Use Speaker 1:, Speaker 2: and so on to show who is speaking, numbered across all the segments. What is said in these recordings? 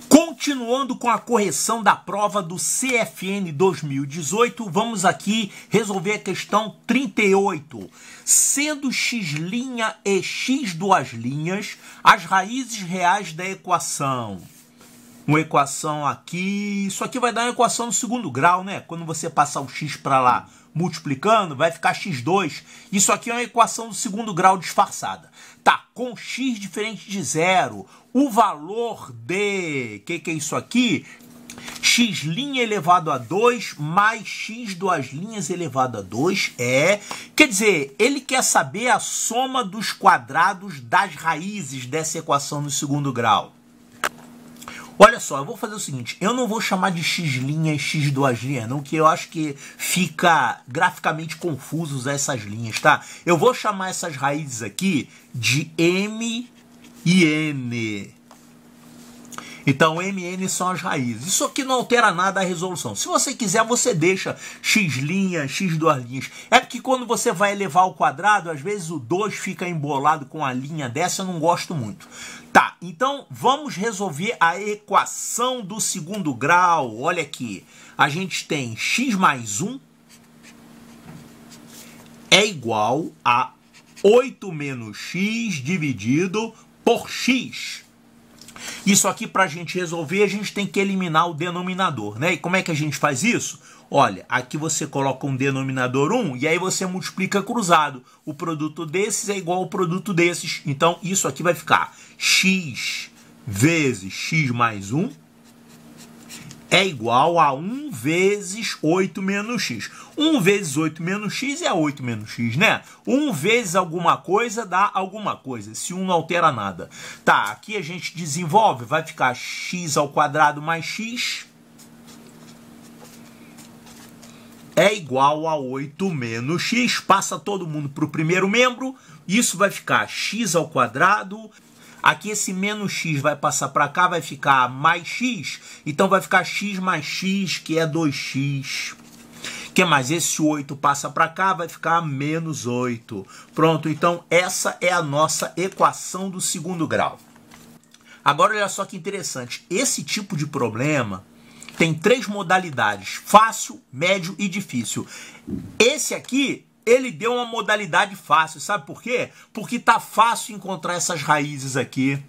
Speaker 1: Continuando com a correção da prova do CFN 2018, vamos aqui resolver a questão 38. Sendo x' e x duas linhas, as raízes reais da equação. Uma equação aqui, isso aqui vai dar uma equação no segundo grau, né? Quando você passar o x para lá multiplicando, vai ficar x2. Isso aqui é uma equação do segundo grau disfarçada. Tá, com x diferente de zero, o valor de... que é isso aqui? X' elevado a 2 mais x duas linhas elevado a 2 é... Quer dizer, ele quer saber a soma dos quadrados das raízes dessa equação no segundo grau. Olha só, eu vou fazer o seguinte, eu não vou chamar de x' e x duas linhas, não, que eu acho que fica graficamente confuso usar essas linhas, tá? Eu vou chamar essas raízes aqui de m e n. Então, m e n são as raízes. Isso aqui não altera nada a resolução. Se você quiser, você deixa x', x duas linhas. É porque quando você vai elevar ao quadrado, às vezes o 2 fica embolado com a linha dessa, eu não gosto muito. Tá, então vamos resolver a equação do segundo grau. Olha aqui, a gente tem x mais 1 é igual a 8 menos x dividido por x. Isso aqui, para a gente resolver, a gente tem que eliminar o denominador, né? E como é que a gente faz isso? Olha, aqui você coloca um denominador 1 e aí você multiplica cruzado. O produto desses é igual ao produto desses. Então, isso aqui vai ficar x vezes x mais 1 é igual a 1 vezes 8 menos x. 1 vezes 8 menos x é 8 menos x, né? 1 vezes alguma coisa dá alguma coisa. Esse 1 não altera nada. Tá, aqui a gente desenvolve, vai ficar x ao quadrado mais x é igual a 8 menos x. Passa todo mundo para o primeiro membro. Isso vai ficar x ao quadrado. Aqui esse menos x vai passar para cá, vai ficar mais x. Então vai ficar x mais x, que é 2x. O que mais? Esse 8 passa para cá, vai ficar menos 8. Pronto, então essa é a nossa equação do segundo grau. Agora olha só que interessante. Esse tipo de problema tem 3 modalidades: fácil, médio e difícil. Esse aqui, ele deu uma modalidade fácil, sabe por quê? Porque tá fácil encontrar essas raízes aqui.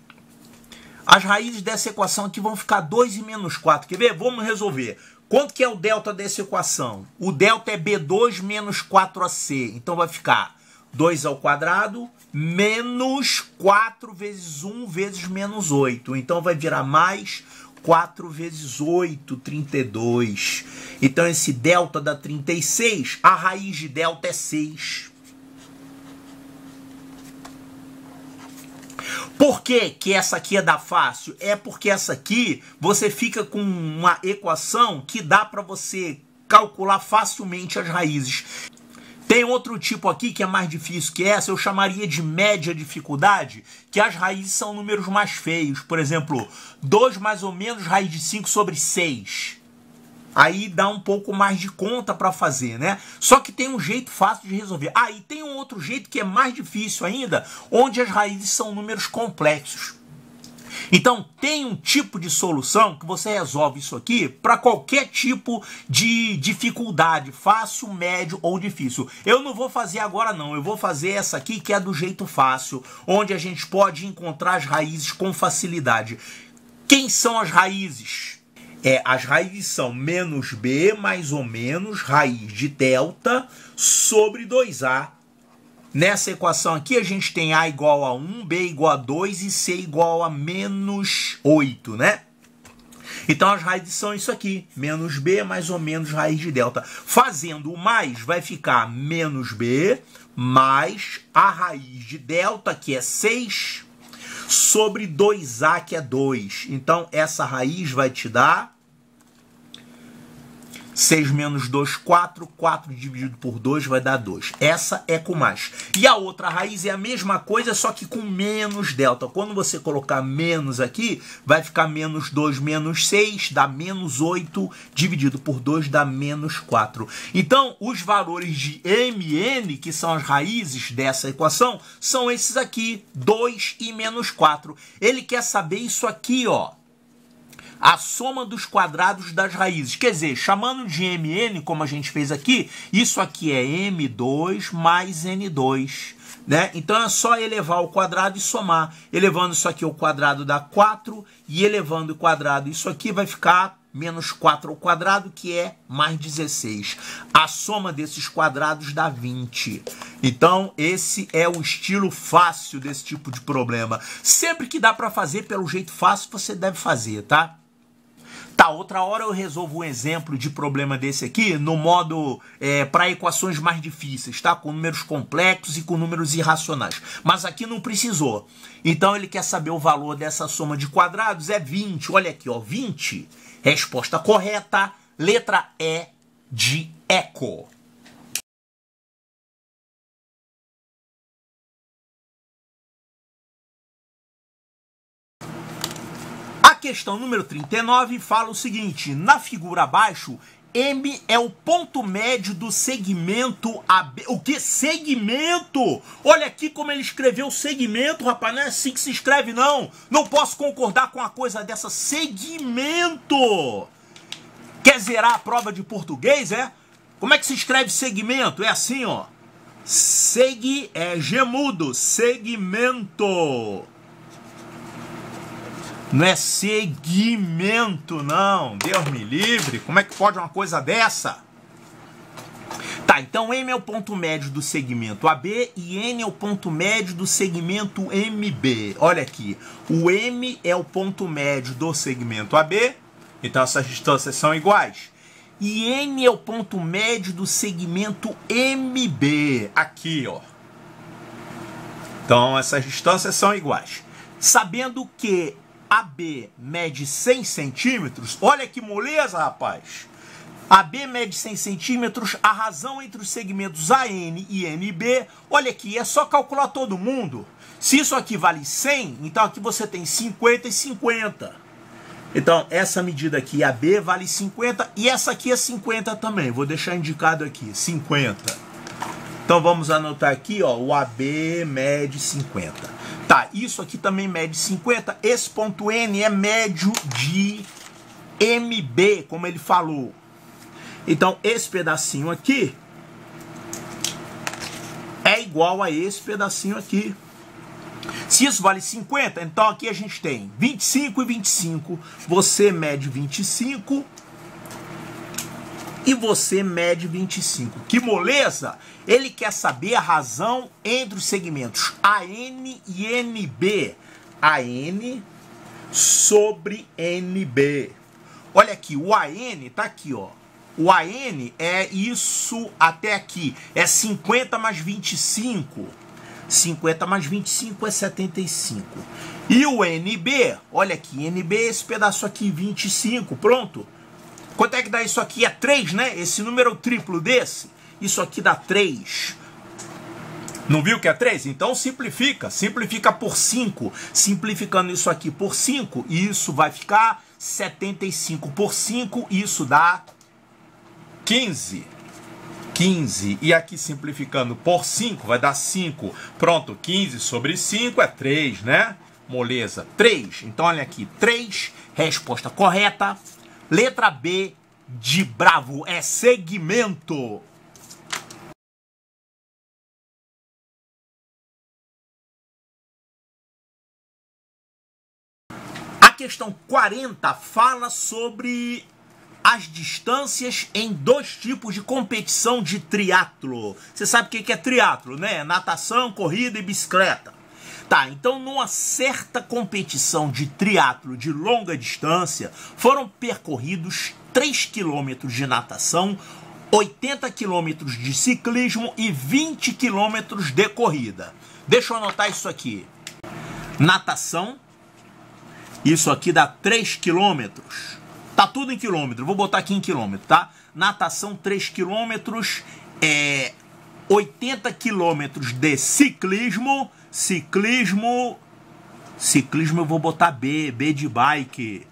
Speaker 1: As raízes dessa equação aqui vão ficar 2 e menos 4. Quer ver? Vamos resolver. Quanto que é o delta dessa equação? O delta é B2 menos 4AC. Então vai ficar 2 ao quadrado menos 4 vezes 1 vezes menos 8. Então vai virar mais 4 vezes 8, 32. Então, esse delta dá 36. A raiz de delta é 6. Por que que essa aqui é da fácil? É porque essa aqui, você fica com uma equação que dá para você calcular facilmente as raízes. Tem outro tipo aqui que é mais difícil que essa, eu chamaria de média dificuldade, que as raízes são números mais feios. Por exemplo, 2 mais ou menos raiz de 5 sobre 6. Aí dá um pouco mais de conta para fazer, né? Só que tem um jeito fácil de resolver. Ah, e tem um outro jeito que é mais difícil ainda, onde as raízes são números complexos. Então, tem um tipo de solução que você resolve isso aqui para qualquer tipo de dificuldade, fácil, médio ou difícil. Eu não vou fazer agora não, eu vou fazer essa aqui que é do jeito fácil, onde a gente pode encontrar as raízes com facilidade. Quem são as raízes? As raízes são menos b mais ou menos raiz de delta sobre 2a. Nessa equação aqui a gente tem A igual a 1, B igual a 2 e C igual a menos 8, né? Então as raízes são isso aqui, menos B mais ou menos raiz de delta. Fazendo o mais, vai ficar menos B mais a raiz de delta, que é 6, sobre 2A, que é 2. Então essa raiz vai te dar 6 menos 2, 4. 4 dividido por 2 vai dar 2. Essa é com mais. E a outra raiz é a mesma coisa, só que com menos delta. Quando você colocar menos aqui, vai ficar menos 2 menos 6, dá menos 8, dividido por 2 dá menos 4. Então, os valores de m e n, que são as raízes dessa equação, são esses aqui, 2 e menos 4. Ele quer saber isso aqui, ó. a soma dos quadrados das raízes. Quer dizer, chamando de mn, como a gente fez aqui, isso aqui é m2 mais n2. Né? Então é só elevar ao quadrado e somar. Elevando isso aqui ao quadrado dá 4, e elevando o quadrado isso aqui vai ficar menos 4 ao quadrado, que é mais 16. A soma desses quadrados dá 20. Então esse é o estilo fácil desse tipo de problema. Sempre que dá para fazer pelo jeito fácil, você deve fazer, tá? Tá, outra hora eu resolvo um exemplo de problema desse aqui no modo para equações mais difíceis, tá? Com números complexos e com números irracionais. Mas aqui não precisou. Então ele quer saber o valor dessa soma de quadrados, é 20. Olha aqui, ó, 20. Resposta correta, letra E de eco. A questão número 39 fala o seguinte: na figura abaixo, M é o ponto médio do segmento AB. O que? Segmento! Olha aqui como ele escreveu segmento, rapaz. Não é assim que se escreve, não. Não posso concordar com uma coisa dessa. Segmento! Quer zerar a prova de português, é? Como é que se escreve segmento? É assim, ó. Gemudo. Segmento. Não é segmento, não. Deus me livre. Como é que pode uma coisa dessa? Tá, então M é o ponto médio do segmento AB e N é o ponto médio do segmento MB. Olha aqui. O M é o ponto médio do segmento AB. Então essas distâncias são iguais. E N é o ponto médio do segmento MB. Aqui, ó. Então essas distâncias são iguais. Sabendo que AB mede 100 centímetros, olha que moleza, rapaz. AB mede 100 centímetros, a razão entre os segmentos AN e NB, olha aqui, é só calcular todo mundo. Se isso aqui vale 100, então aqui você tem 50 e 50. Então, essa medida aqui, AB, vale 50, e essa aqui é 50 também. Vou deixar indicado aqui, 50. Então, vamos anotar aqui, ó, o AB mede 50. Tá, isso aqui também mede 50. Esse ponto N é médio de MB, como ele falou. Então, esse pedacinho aqui é igual a esse pedacinho aqui. Se isso vale 50, então aqui a gente tem 25 e 25. Você mede 25 e você mede 25. Que moleza! Ele quer saber a razão entre os segmentos AN e NB. AN sobre NB. Olha aqui, o AN tá aqui, ó. O AN é isso até aqui. É 50 mais 25. 50 mais 25 é 75. E o NB, olha aqui, NB é esse pedaço aqui, 25. Pronto. Quanto é que dá isso aqui? É 3, né? Esse número é o triplo desse. Isso aqui dá 3. Não viu que é 3? Então simplifica. Simplifica por 5. Simplificando isso aqui por 5, isso vai ficar 75 por 5. Isso dá 15. 15. E aqui simplificando por 5 vai dar 5. Pronto, 15 sobre 5 é 3, né? Moleza, 3. Então olha aqui, 3. Resposta correta. Letra B de bravo é segmento. A questão 40 fala sobre as distâncias em dois tipos de competição de triatlo. Você sabe o que é triatlo, né? Natação, corrida e bicicleta. Tá, então numa certa competição de triatlo de longa distância, foram percorridos 3 km de natação, 80 km de ciclismo e 20 km de corrida. Deixa eu anotar isso aqui. Natação, isso aqui dá 3 km. Tá tudo em quilômetro, vou botar aqui em quilômetro, tá? Natação 3 km, 80 km de ciclismo. Ciclismo eu vou botar B de bike.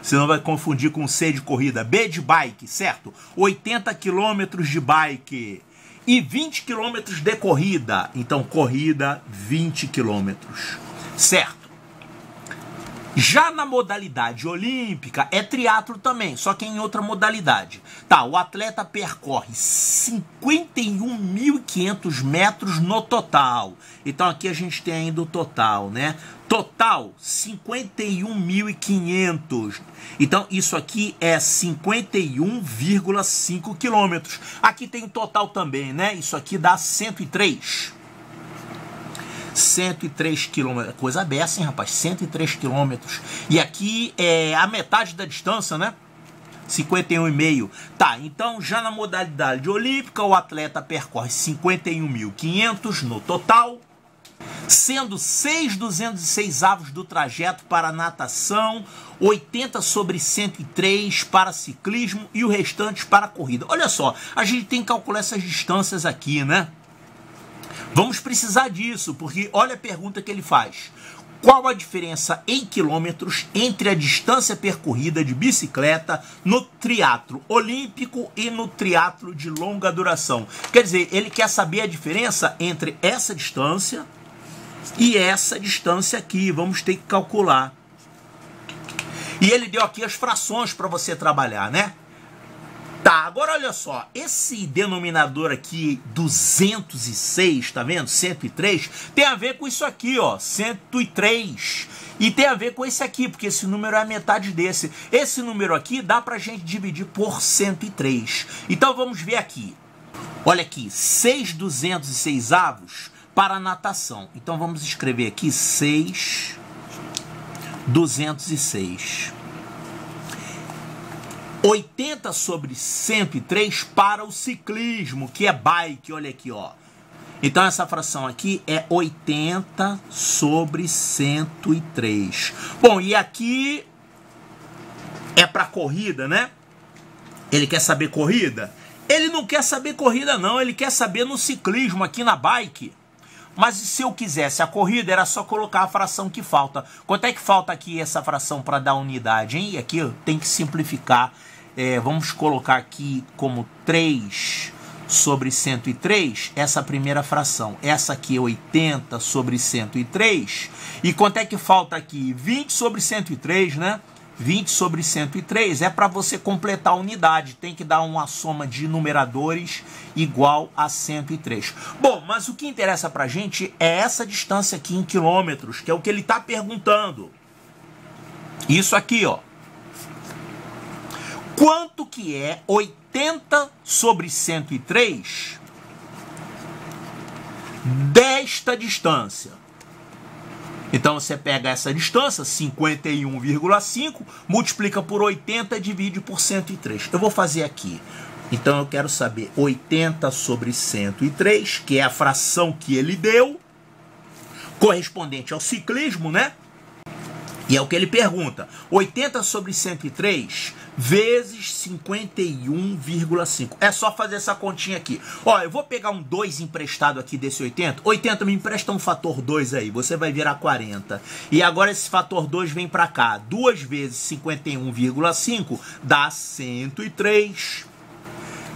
Speaker 1: Senão vai confundir com C de corrida. B de bike, certo? 80 km de bike. E 20 km de corrida. Então, corrida, 20 km. Certo? Já na modalidade olímpica é triatlo também, só que em outra modalidade. Tá, o atleta percorre 51.500 metros no total. Então aqui a gente tem ainda o total, né? Total 51.500. Então isso aqui é 51,5 quilômetros. Aqui tem o total também, né? Isso aqui dá 103 quilômetros, coisa beça, hein, rapaz, 103 quilômetros, e aqui é a metade da distância, né, 51,5, tá, então já na modalidade olímpica, o atleta percorre 51.500 no total, sendo 6/206 do trajeto para natação, 80 sobre 103 para ciclismo e o restante para corrida. Olha só, a gente tem que calcular essas distâncias aqui, né? Vamos precisar disso, porque olha a pergunta que ele faz. Qual a diferença em quilômetros entre a distância percorrida de bicicleta no triatlo olímpico e no triatlo de longa duração? Quer dizer, ele quer saber a diferença entre essa distância e essa distância aqui. Vamos ter que calcular. E ele deu aqui as frações para você trabalhar, né? Tá, agora olha só, esse denominador aqui, 206, tá vendo? 103, tem a ver com isso aqui, ó, 103. E tem a ver com esse aqui, porque esse número é a metade desse. Esse número aqui dá pra gente dividir por 103. Então vamos ver aqui. Olha aqui, 6/206 para a natação. Então vamos escrever aqui 6/206. 80 sobre 103 para o ciclismo, que é bike, olha aqui, ó. Então essa fração aqui é 80 sobre 103. Bom, e aqui é para corrida, né? Ele quer saber corrida? Ele não quer saber corrida não, ele quer saber no ciclismo, aqui na bike. Mas se eu quisesse a corrida, era só colocar a fração que falta. Quanto é que falta aqui essa fração para dar unidade, hein? E aqui tem que simplificar. Vamos colocar aqui como 3 sobre 103, essa primeira fração. Essa aqui é 80 sobre 103. E quanto é que falta aqui? 20 sobre 103, né? 20 sobre 103 é para você completar a unidade. Tem que dar uma soma de numeradores igual a 103. Bom, mas o que interessa para a gente é essa distância aqui em quilômetros, que é o que ele está perguntando. Isso aqui, ó. Quanto que é 80 sobre 103 desta distância? Então você pega essa distância, 51,5, multiplica por 80 e divide por 103. Eu vou fazer aqui. Então eu quero saber 80 sobre 103, que é a fração que ele deu, correspondente ao ciclismo, né? E é o que ele pergunta. 80 sobre 103 vezes 51,5. É só fazer essa continha aqui. Ó, eu vou pegar um 2 emprestado aqui desse 80. 80 me empresta um fator 2 aí. Você vai virar 40. E agora esse fator 2 vem pra cá. 2 vezes 51,5 dá 103.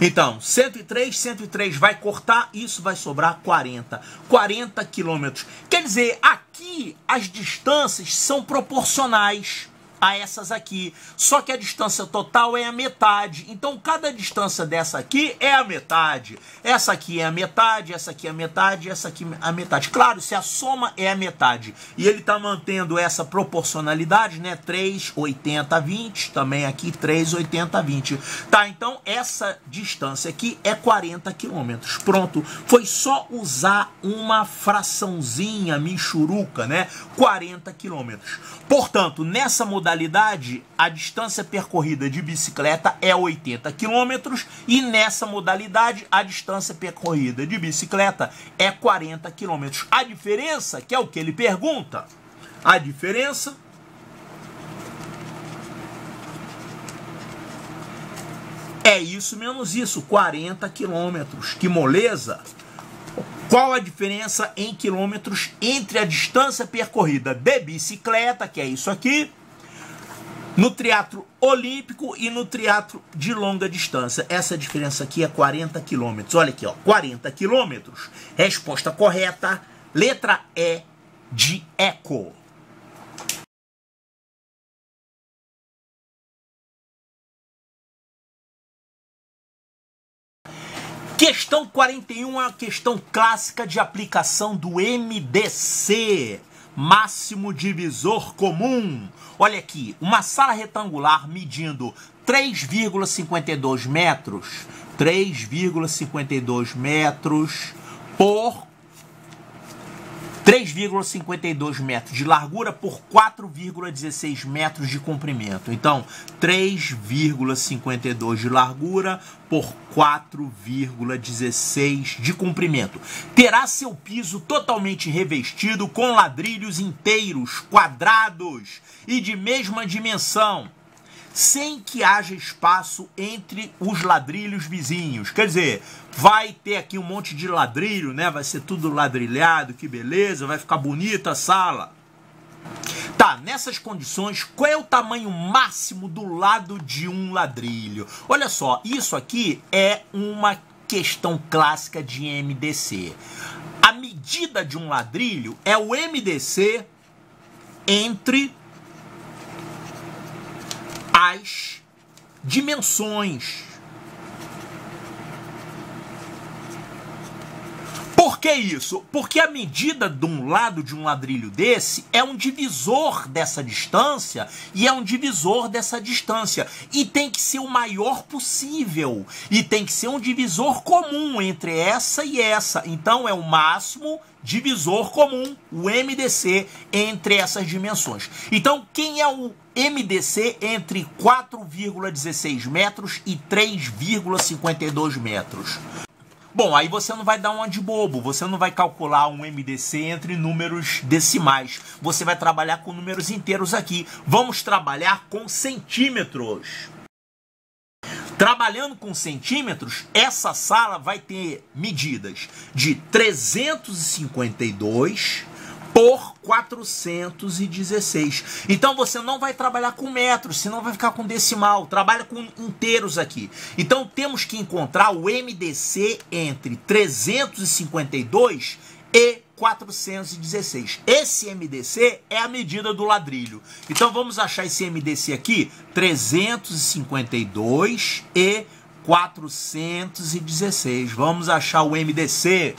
Speaker 1: Então, 103 vai cortar, isso vai sobrar 40. 40 quilômetros. Quer dizer, aqui as distâncias são proporcionais a essas aqui. Só que a distância total é a metade. Então, cada distância dessa aqui é a metade. Essa aqui é a metade, essa aqui é a metade, essa aqui é a metade. Claro, se a soma é a metade. E ele está mantendo essa proporcionalidade, né? 3, 80, 20. Também aqui 3, 80, 20. Tá, então essa distância aqui é 40 quilômetros. Pronto. Foi só usar uma fraçãozinha michuruca, né? 40 quilômetros. Portanto, nessa modalidade, a distância percorrida de bicicleta é 80 quilômetros e nessa modalidade, a distância percorrida de bicicleta é 40 quilômetros. A diferença, que é o que ele pergunta, a diferença é isso menos isso, 40 quilômetros. Que moleza! Qual a diferença em quilômetros entre a distância percorrida de bicicleta, que é isso aqui, no triatlo olímpico e no triatlo de longa distância? Essa diferença aqui é 40 quilômetros. Olha aqui, ó, 40 quilômetros. Resposta correta, letra E de eco. Questão 41 é uma questão clássica de aplicação do MDC, máximo divisor comum. Olha aqui, uma sala retangular medindo 3,52 metros, 3,52 metros por 3,52 metros de largura por 4,16 metros de comprimento. Então, 3,52 de largura por 4,16 de comprimento. Terá seu piso totalmente revestido com ladrilhos inteiros, quadrados e de mesma dimensão, sem que haja espaço entre os ladrilhos vizinhos. Quer dizer, vai ter aqui um monte de ladrilho, né? Vai ser tudo ladrilhado, que beleza, vai ficar bonita a sala. Tá, nessas condições, qual é o tamanho máximo do lado de um ladrilho? Olha só, isso aqui é uma questão clássica de MDC. A medida de um ladrilho é o MDC entre as dimensões. Por que isso? Porque a medida de um lado de um ladrilho desse é um divisor dessa distância e é um divisor dessa distância. E tem que ser o maior possível. E tem que ser um divisor comum entre essa e essa. Então é o máximo divisor comum, o MDC, entre essas dimensões. Então, quem é o MDC entre 4,16 metros e 3,52 metros? Bom, aí você não vai dar uma de bobo, você não vai calcular um MDC entre números decimais. Você vai trabalhar com números inteiros aqui. Vamos trabalhar com centímetros. Trabalhando com centímetros, essa sala vai ter medidas de 352 por 416. Então você não vai trabalhar com metros, senão vai ficar com decimal. Trabalha com inteiros aqui. Então temos que encontrar o MDC entre 352 e 416. Esse MDC é a medida do ladrilho. Então vamos achar esse MDC aqui, 352 e 416. Vamos achar o MDC.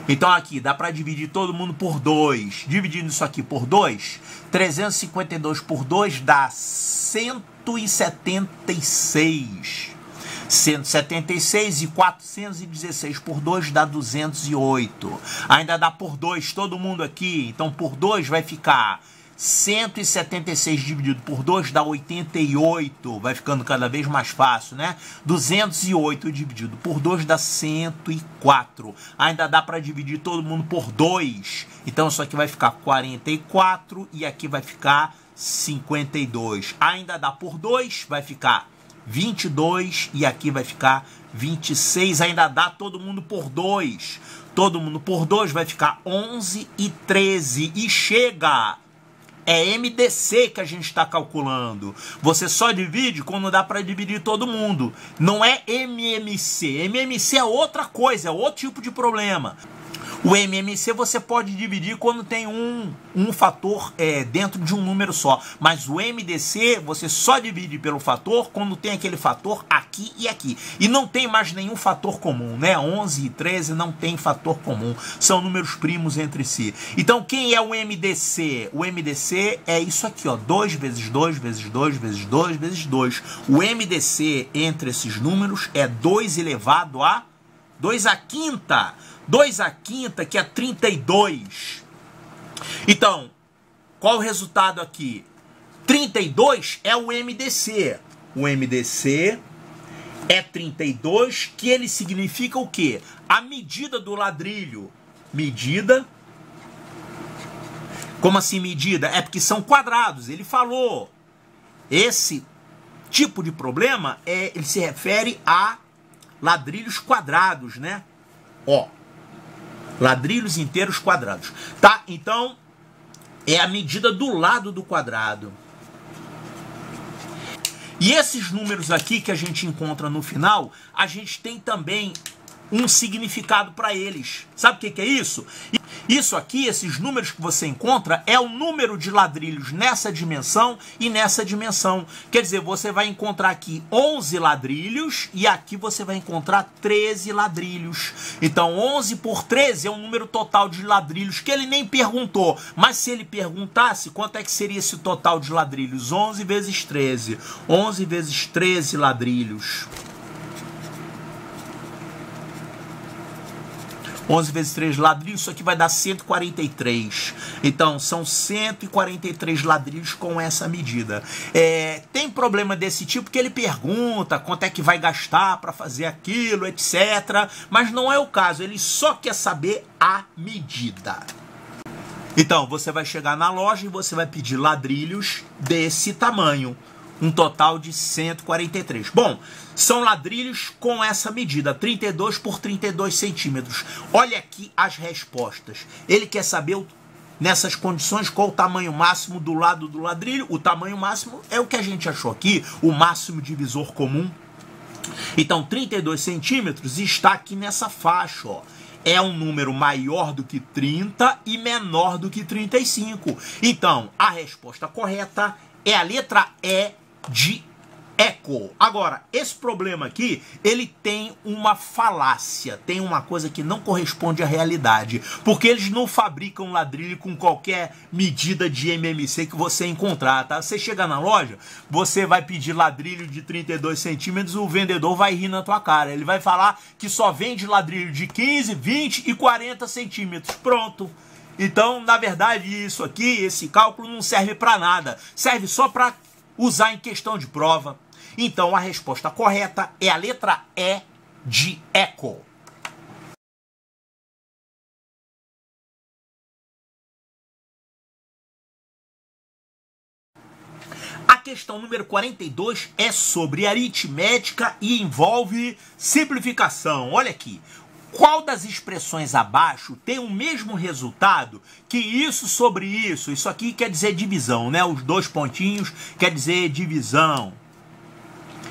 Speaker 1: Então aqui, dá para dividir todo mundo por 2. Dividindo isso aqui por 2, 352 por 2 dá 176. 176 e 416 por 2 dá 208. Ainda dá por 2 todo mundo aqui. Então por 2 vai ficar 176 dividido por 2 dá 88. Vai ficando cada vez mais fácil, né? 208 dividido por 2 dá 104. Ainda dá para dividir todo mundo por 2. Então isso aqui vai ficar 44 e aqui vai ficar 52. Ainda dá por 2, vai ficar 22 e aqui vai ficar 26. Ainda dá todo mundo por 2. Todo mundo por 2 vai ficar 11 e 13. E chega! É MDC que a gente está calculando. Você só divide quando dá para dividir todo mundo. Não é MMC. MMC é outra coisa, é outro tipo de problema. O MMC você pode dividir quando tem um fator dentro de um número só. Mas o MDC você só divide pelo fator quando tem aquele fator aqui e aqui. E não tem mais nenhum fator comum, né? 11 e 13 não tem fator comum. São números primos entre si. Então quem é o MDC? O MDC é isso aqui, ó. 2 vezes 2 vezes 2 vezes 2 vezes 2. O MDC entre esses números é 2 elevado a 2 à quinta. 2 à quinta, que é 32. Então, qual o resultado aqui? 32 é o MDC. O MDC é 32, que ele significa o quê? A medida do ladrilho. Medida. Como assim medida? É porque são quadrados. Ele falou. Esse tipo de problema, ele se refere a ladrilhos quadrados, né? Ó. Ladrilhos inteiros quadrados. Tá? Então, é a medida do lado do quadrado. E esses números aqui que a gente encontra no final, a gente tem também um significado para eles. Sabe o que é isso? Isso aqui, esses números que você encontra, é o número de ladrilhos nessa dimensão e nessa dimensão. Quer dizer, você vai encontrar aqui 11 ladrilhos e aqui você vai encontrar 13 ladrilhos. Então, 11 por 13 é o número total de ladrilhos, que ele nem perguntou. Mas se ele perguntasse, quanto é que seria esse total de ladrilhos? 11 vezes 13. 11 vezes 13 ladrilhos. 11 vezes 3 ladrilhos, isso aqui vai dar 143. Então, são 143 ladrilhos com essa medida. Tem problema desse tipo que ele pergunta quanto é que vai gastar para fazer aquilo, etc. Mas não é o caso, ele só quer saber a medida. Então, você vai chegar na loja e você vai pedir ladrilhos desse tamanho. Um total de 143. Bom, são ladrilhos com essa medida, 32 por 32 centímetros. Olha aqui as respostas. Ele quer saber, nessas condições, qual o tamanho máximo do lado do ladrilho. O tamanho máximo é o que a gente achou aqui, o máximo divisor comum. Então, 32 centímetros está aqui nessa faixa, ó. É um número maior do que 30 e menor do que 35. Então, a resposta correta é a letra E de eco. Agora, esse problema aqui, ele tem uma falácia, tem uma coisa que não corresponde à realidade, porque eles não fabricam ladrilho com qualquer medida de MMC que você encontrar, tá? Você chega na loja, você vai pedir ladrilho de 32 centímetros, o vendedor vai rir na tua cara, ele vai falar que só vende ladrilho de 15, 20 e 40 centímetros, pronto. Então, na verdade, isso aqui, esse cálculo não serve para nada, serve só para usar em questão de prova. Então, a resposta correta é a letra E de eco. A questão número 42 é sobre aritmética e envolve simplificação. Olha aqui. Qual das expressões abaixo tem o mesmo resultado que isso sobre isso? Isso aqui quer dizer divisão, né? Os dois pontinhos quer dizer divisão.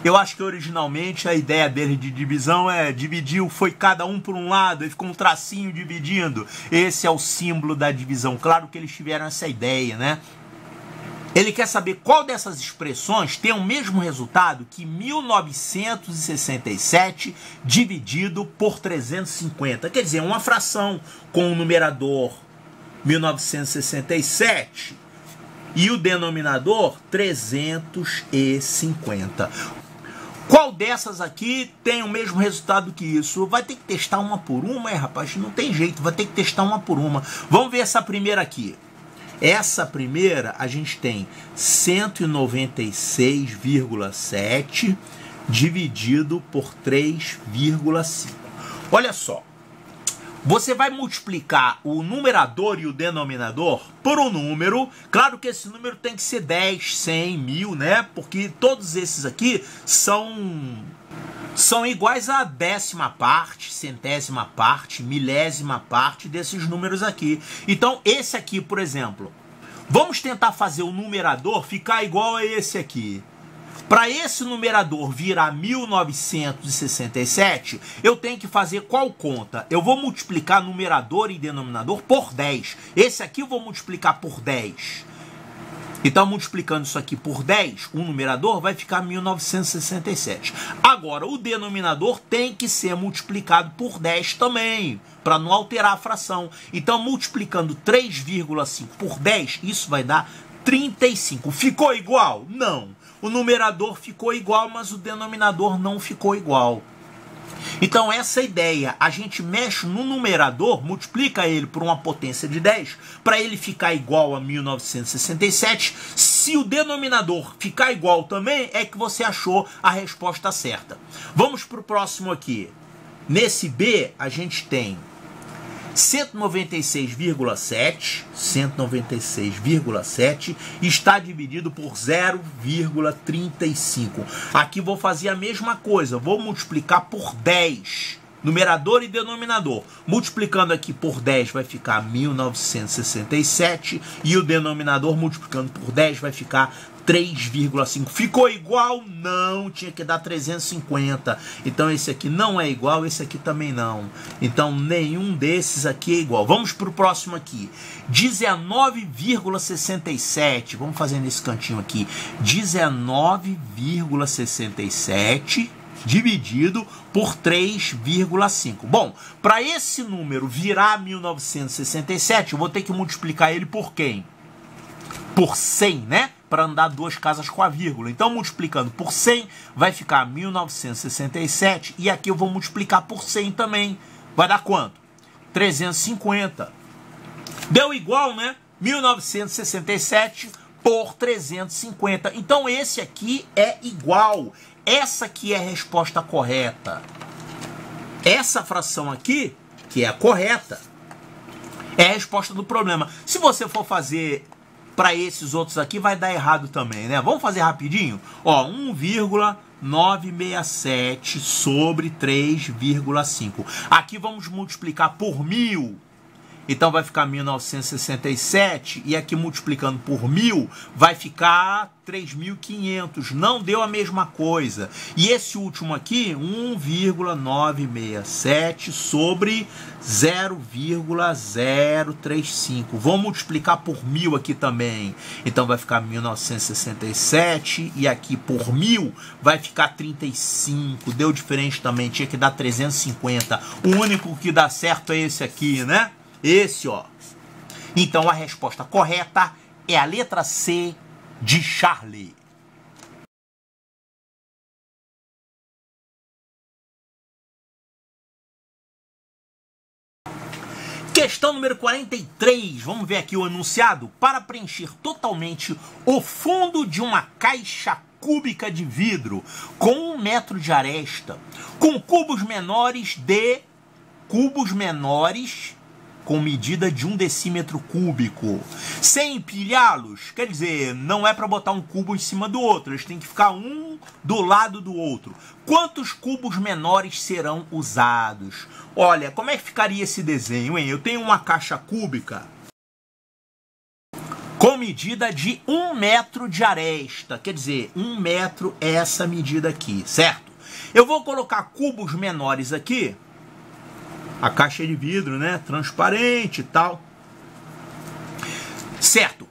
Speaker 1: Eu acho que originalmente a ideia dele de divisão dividiu, foi cada um por um lado, e ficou um tracinho dividindo. Esse é o símbolo da divisão. Claro que eles tiveram essa ideia, né? Ele quer saber qual dessas expressões tem o mesmo resultado que 1967 dividido por 350. Quer dizer, uma fração com o numerador 1967 e o denominador 350. Qual dessas aqui tem o mesmo resultado que isso? Vai ter que testar uma por uma, rapaz? Não tem jeito, vai ter que testar uma por uma. Vamos ver essa primeira aqui. Essa primeira, a gente tem 196,7 dividido por 3,5. Olha só, você vai multiplicar o numerador e o denominador por um número. Claro que esse número tem que ser 10, 100, 1000, né? Porque todos esses aqui são iguais a décima parte, centésima parte, milésima parte desses números aqui. Então, esse aqui, por exemplo, vamos tentar fazer o numerador ficar igual a esse aqui. Para esse numerador virar 1967, eu tenho que fazer qual conta? Eu vou multiplicar numerador e denominador por 10. Esse aqui eu vou multiplicar por 10. Então, multiplicando isso aqui por 10, o numerador vai ficar 1967. Agora, o denominador tem que ser multiplicado por 10 também, para não alterar a fração. Então, multiplicando 3,5 por 10, isso vai dar 35. Ficou igual? Não. O numerador ficou igual, mas o denominador não ficou igual. Então, essa é a ideia. A gente mexe no numerador, multiplica ele por uma potência de 10, para ele ficar igual a 1967. Se o denominador ficar igual também, é que você achou a resposta certa. Vamos para o próximo aqui. Nesse B, a gente tem 196,7 está dividido por 0,35. Aqui vou fazer a mesma coisa, vou multiplicar por 10, numerador e denominador. Multiplicando aqui por 10 vai ficar 1967 e o denominador multiplicando por 10 vai ficar 3,5. Ficou igual? Não, tinha que dar 350. Então esse aqui não é igual, esse aqui também não. Então nenhum desses aqui é igual. Vamos para o próximo aqui. 19,67. Vamos fazer nesse cantinho aqui. 19,67 dividido por 3,5. Bom, para esse número virar 1967, eu vou ter que multiplicar ele por quem? Por 100, né? Para andar duas casas com a vírgula. Então, multiplicando por 100, vai ficar 1967. E aqui eu vou multiplicar por 100 também. Vai dar quanto? 350. Deu igual, né? 1967 por 350. Então, esse aqui é igual. Essa aqui é a resposta correta. Essa fração aqui, que é a correta, é a resposta do problema. Se você for fazer para esses outros aqui, vai dar errado também, né? Vamos fazer rapidinho? Ó, 1,967 sobre 3,5. Aqui vamos multiplicar por 1000. Então vai ficar 1967, e aqui multiplicando por 1000 vai ficar 3.500. Não deu a mesma coisa. E esse último aqui, 1,967 sobre 0,035. Vou multiplicar por 1000 aqui também. Então vai ficar 1967, e aqui por 1000 vai ficar 35. Deu diferente também, tinha que dar 350. O único que dá certo é esse aqui, né? Esse, ó. Então, a resposta correta é a letra C de Charlie. Questão número 43. Vamos ver aqui o enunciado. Para preencher totalmente o fundo de uma caixa cúbica de vidro com 1 metro de aresta, com cubos menores com medida de 1 decímetro cúbico, sem empilhá-los, quer dizer, não é para botar um cubo em cima do outro, eles têm que ficar um do lado do outro. Quantos cubos menores serão usados? Olha, como é que ficaria esse desenho, hein? Eu tenho uma caixa cúbica com medida de 1 metro de aresta, quer dizer, 1 metro é essa medida aqui, certo? Eu vou colocar cubos menores aqui. A caixa de vidro, né? Transparente e tal. Certo.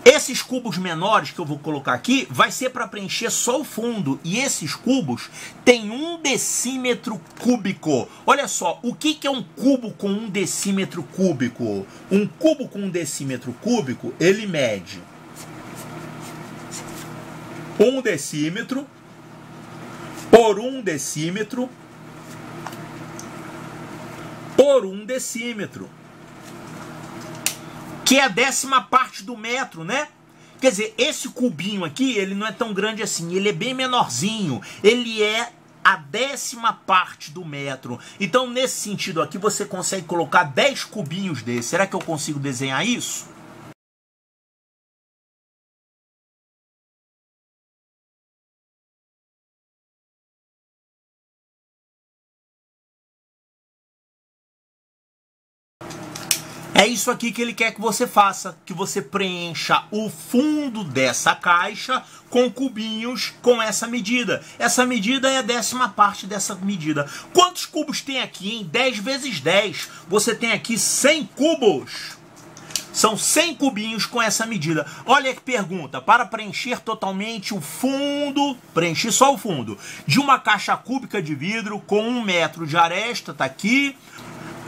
Speaker 1: Esses cubos menores que eu vou colocar aqui vai ser para preencher só o fundo. E esses cubos têm 1 decímetro cúbico. Olha só, o que é um cubo com 1 decímetro cúbico? Um cubo com 1 decímetro cúbico, ele mede 1 decímetro por 1 decímetro por 1 decímetro, que é a 10ª parte do metro, né? Quer dizer, esse cubinho aqui, ele não é tão grande assim, ele é bem menorzinho, ele é a 10ª parte do metro. Então, nesse sentido aqui, você consegue colocar 10 cubinhos desses. Será que eu consigo desenhar isso? É isso aqui que ele quer que você faça, que você preencha o fundo dessa caixa com cubinhos com essa medida. Essa medida é a 10ª parte dessa medida. Quantos cubos tem aqui, hein? 10 vezes 10. Você tem aqui 100 cubos. São 100 cubinhos com essa medida. Olha que pergunta. Para preencher totalmente o fundo, preencher só o fundo, de uma caixa cúbica de vidro com 1 metro de aresta, tá aqui,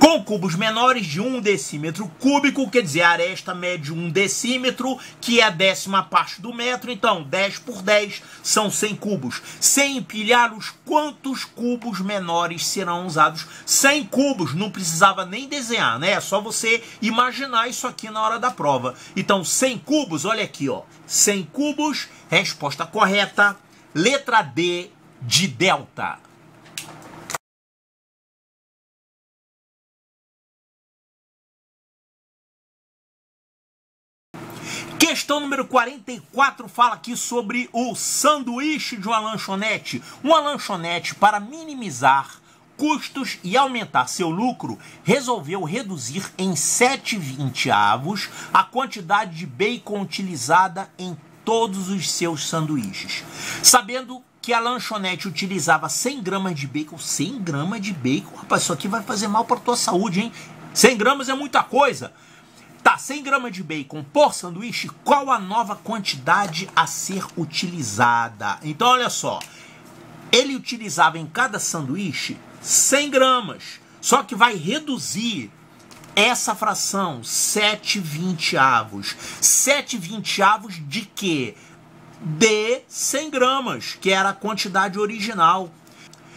Speaker 1: com cubos menores de 1 decímetro cúbico, quer dizer, a aresta mede 1 decímetro, que é a 10ª parte do metro, então 10 por 10 são 100 cubos. Sem empilhá-los, quantos cubos menores serão usados? 100 cubos, não precisava nem desenhar, né? É só você imaginar isso aqui na hora da prova. Então, 100 cubos, olha aqui, ó. 100 cubos, resposta correta, letra D de delta. Questão número 44 fala aqui sobre o sanduíche de uma lanchonete. Uma lanchonete, para minimizar custos e aumentar seu lucro, resolveu reduzir em 7/20 a quantidade de bacon utilizada em todos os seus sanduíches. Sabendo que a lanchonete utilizava 100 gramas de bacon. 100 gramas de bacon? Rapaz, isso aqui vai fazer mal para a tua saúde, hein? 100 gramas é muita coisa. Tá, 100 gramas de bacon por sanduíche, qual a nova quantidade a ser utilizada? Então, olha só. Ele utilizava em cada sanduíche 100 gramas. Só que vai reduzir essa fração, 7/20. 7/20 de quê? De 100 gramas, que era a quantidade original.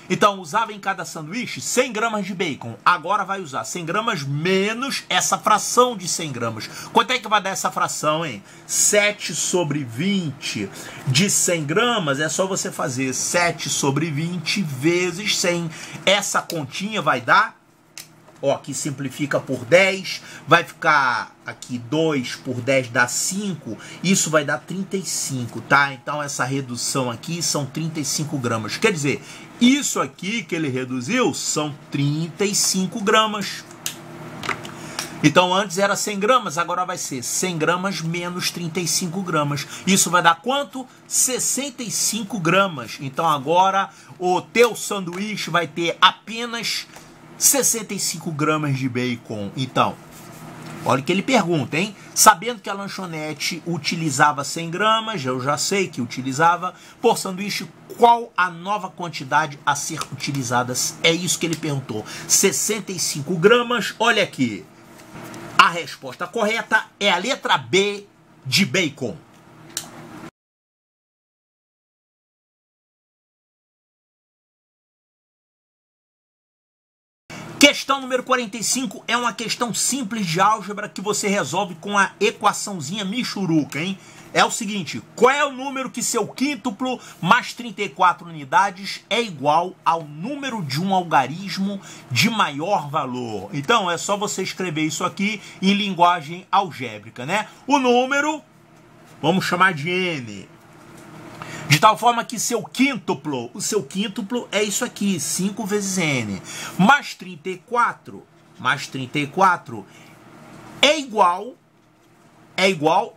Speaker 1: Então, usava em cada sanduíche 100 gramas de bacon. Agora vai usar 100 gramas menos essa fração de 100 gramas. Quanto é que vai dar essa fração, hein? 7/20 de 100 gramas. É só você fazer 7/20 vezes 100. Essa continha vai dar... Ó, aqui simplifica por 10, vai ficar aqui 2 por 10 dá 5, isso vai dar 35, tá? Então essa redução aqui são 35 gramas. Quer dizer, isso aqui que ele reduziu são 35 gramas. Então antes era 100 gramas, agora vai ser 100 gramas menos 35 gramas. Isso vai dar quanto? 65 gramas. Então agora o teu sanduíche vai ter apenas 65 gramas de bacon. Então, olha o que ele pergunta, hein? Sabendo que a lanchonete utilizava 100 gramas, eu já sei que utilizava, por sanduíche, qual a nova quantidade a ser utilizada? É isso que ele perguntou. 65 gramas, olha aqui. A resposta correta é a letra B de bacon. Questão número 45 é uma questão simples de álgebra que você resolve com a equaçãozinha michuruca, hein? É o seguinte, qual é o número que seu quíntuplo mais 34 unidades é igual ao número de um algarismo de maior valor? Então, é só você escrever isso aqui em linguagem algébrica, né? O número, vamos chamar de n. De tal forma que o seu quíntuplo é isso aqui, 5 vezes n. Mais 34 é igual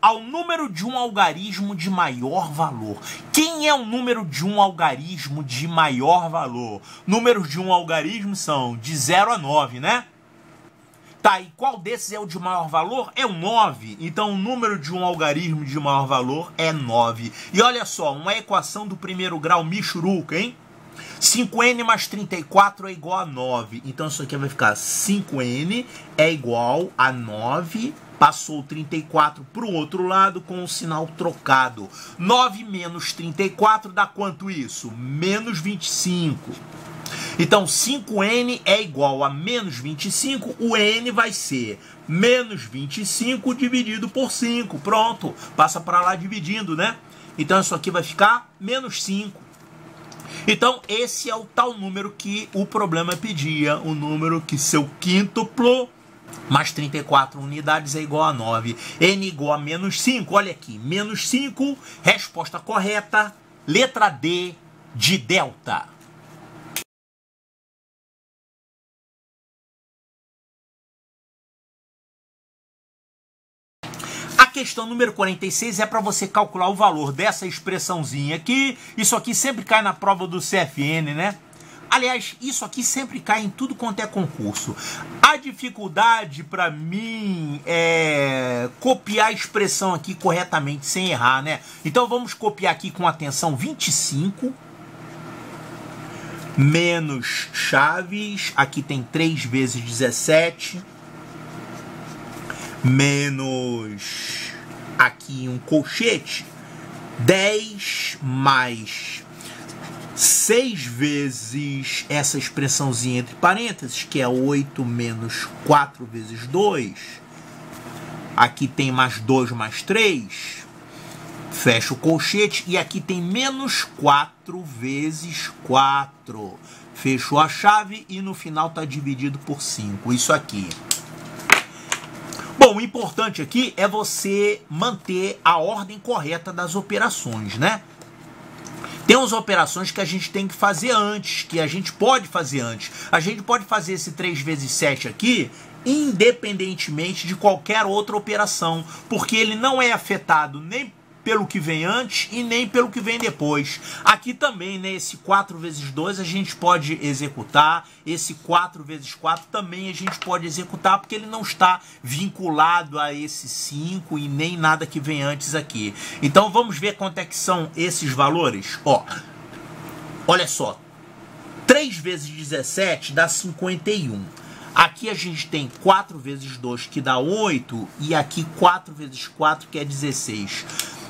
Speaker 1: ao número de um algarismo de maior valor. Quem é o número de um algarismo de maior valor? Números de um algarismo são de 0 a 9, né? Tá, e qual desses é o de maior valor? É o 9. Então, o número de um algarismo de maior valor é 9. E olha só, uma equação do primeiro grau michuruca, hein? 5n mais 34 é igual a 9. Então, isso aqui vai ficar 5n é igual a 9. Passou o 34 para o outro lado com o sinal trocado. 9 menos 34 dá quanto isso? Menos 25. Então, 5n é igual a menos 25, o n vai ser menos 25 dividido por 5. Pronto, passa para lá dividindo, né? Então, isso aqui vai ficar menos 5. Então, esse é o tal número que o problema pedia, o número que seu quíntuplo mais 34 unidades é igual a 9. N igual a menos 5, olha aqui, menos 5, resposta correta, letra D de delta. A questão número 46 é para você calcular o valor dessa expressãozinha aqui. Isso aqui sempre cai na prova do CFN, né? Aliás, isso aqui sempre cai em tudo quanto é concurso. A dificuldade para mim é copiar a expressão aqui corretamente, sem errar, né? Então vamos copiar aqui com atenção 25 menos chaves. Aqui tem 3 vezes 17. Menos aqui um colchete, 10 mais 6 vezes essa expressãozinha entre parênteses, que é 8 menos 4 vezes 2. Aqui tem mais 2 mais 3. Fecha o colchete. E aqui tem menos 4 vezes 4. Fechou a chave e no final está dividido por 5. Isso aqui. Bom, o importante aqui é você manter a ordem correta das operações, né? Tem umas operações que a gente tem que fazer antes, que a gente pode fazer antes. A gente pode fazer esse 3 vezes 7 aqui, independentemente de qualquer outra operação, porque ele não é afetado nem pelo que vem antes e nem pelo que vem depois. Aqui também, né, esse 4 vezes 2 a gente pode executar, esse 4 vezes 4 também a gente pode executar, porque ele não está vinculado a esse 5 e nem nada que vem antes aqui. Então vamos ver quanto é que são esses valores. Ó, olha só, 3 vezes 17 dá 51. Aqui a gente tem 4 vezes 2, que dá 8, e aqui 4 vezes 4, que é 16.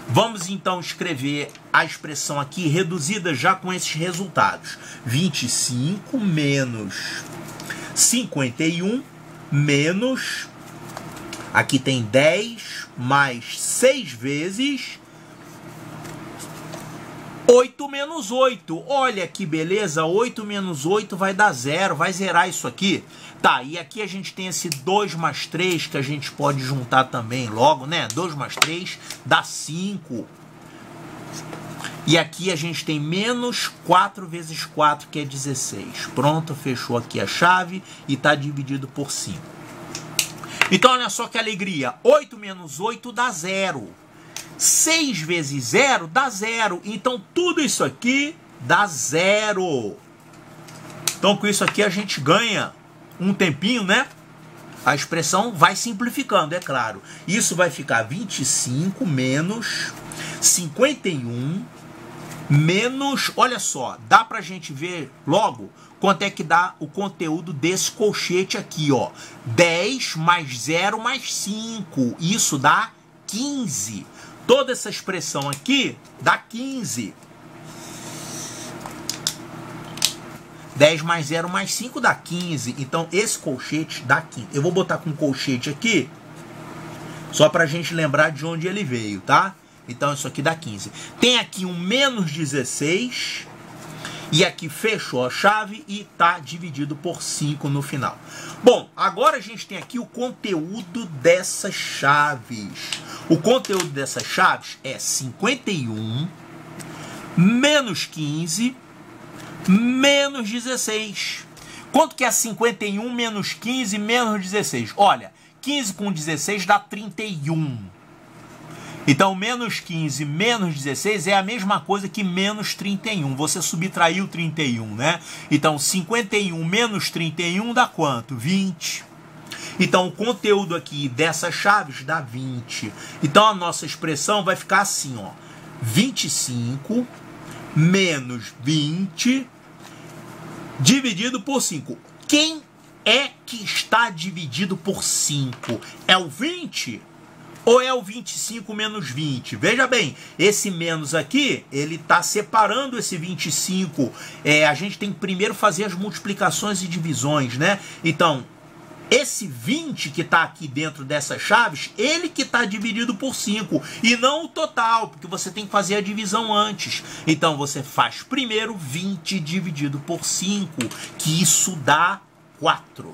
Speaker 1: Vamos então escrever a expressão aqui reduzida já com esses resultados. 25 menos 51 menos, aqui tem 10 mais 6 vezes 8 menos 8. Olha que beleza, 8 menos 8 vai dar 0, vai zerar isso aqui. Tá, e aqui a gente tem esse 2 mais 3 que a gente pode juntar também logo, né? 2 mais 3 dá 5. E aqui a gente tem menos 4 vezes 4, que é 16. Pronto, fechou aqui a chave e está dividido por 5. Então olha só que alegria, 8 menos 8 dá 0. 6 vezes 0 dá 0. Então tudo isso aqui dá 0. Então com isso aqui a gente ganha um tempinho, né? A expressão vai simplificando, é claro. Isso vai ficar 25 menos 51 menos, olha só, dá pra gente ver logo quanto é que dá o conteúdo desse colchete aqui, ó. 10 mais 0 mais 5, isso dá 15. Toda essa expressão aqui dá 15. 10 mais 0 mais 5 dá 15. Então, esse colchete dá 15. Eu vou botar com colchete aqui, só para a gente lembrar de onde ele veio, tá? Então, isso aqui dá 15. Tem aqui um menos 16. E aqui fechou a chave e está dividido por 5 no final. Bom, agora a gente tem aqui o conteúdo dessas chaves. O conteúdo dessas chaves é 51 menos 15 menos 16. Quanto que é 51 menos 15 menos 16? Olha, 15 com 16 dá 31. Então, menos 15 menos 16 é a mesma coisa que menos 31. Você subtraiu 31, né? Então, 51 menos 31 dá quanto? 20. Então, o conteúdo aqui dessas chaves dá 20. Então, a nossa expressão vai ficar assim, ó. 25 menos 20 dividido por 5. Quem é que está dividido por 5? É o 20? Ou é o 25 menos 20? Veja bem, esse menos aqui, ele está separando esse 25. A gente tem que primeiro fazer as multiplicações e divisões, né? Então, esse 20 que está aqui dentro dessas chaves, ele que está dividido por 5. E não o total, porque você tem que fazer a divisão antes. Então, você faz primeiro 20 dividido por 5, que isso dá 4.